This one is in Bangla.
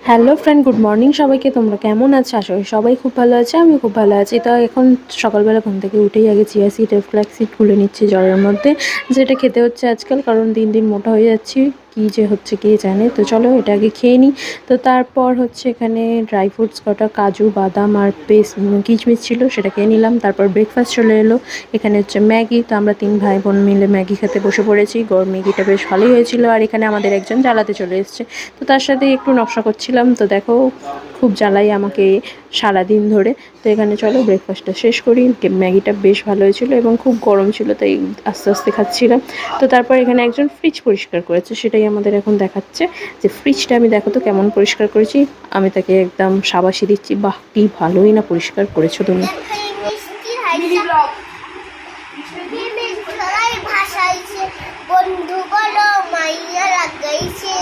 হ্যালো ফ্রেন্ড, গুড মর্নিং সবাইকে। তোমরা কেমন আছো? আশা করি সবাই খুব ভালো আছে। আমি খুব ভালো আছি। তো এখন সকালবেলা ঘুম থেকে উঠেই আগে চিয়া সিড আর ফ্ল্যাক্স সিড গুলে নিচ্ছি জ্বরের মধ্যে, যেটা খেতে হচ্ছে আজকাল, কারণ দিন দিন মোটা হয়ে যাচ্ছি। কী যে হচ্ছে কে জানে। তো চলো এটা আগে খেয়ে নিই। তো তারপর হচ্ছে এখানে ড্রাই ফ্রুটস কটা, কাজু বাদাম আর কিশমিশ ছিল, সেটা খেয়ে নিলাম। তারপর ব্রেকফাস্ট চলে এলো। এখানে হচ্ছে ম্যাগি। তো আমরা 3 ভাই বোন মিলে ম্যাগি খেতে বসে পড়েছি। গরম ম্যাগিটা বেশ ভালোই হয়েছিল। আর এখানে আমাদের একজন জ্বালাতে চলে এসছে, তো তার সাথে একটু নকশা করছিলাম। তো দেখো, খুব জ্বালাই আমাকে সারাদিন ধরে। তো এখানে চলো ব্রেকফাস্টটা শেষ করি। ম্যাগিটা বেশ ভালো হয়েছিল এবং খুব গরম ছিল, তাই আস্তে আস্তে খাচ্ছিলাম। তো তারপর এখানে একজন ফ্রিজ পরিষ্কার করেছে, সেটাই আমাদের এখন দেখাচ্ছে যে ফ্রিজটা আমি দেখো তো কেমন পরিষ্কার করেছি। আমি তাকে একদম শাবাশি দিচ্ছি, বাহ কি ভালোই না পরিষ্কার করেছো তুমি। বন্ধু বলো মাইয়া লাগাইছে।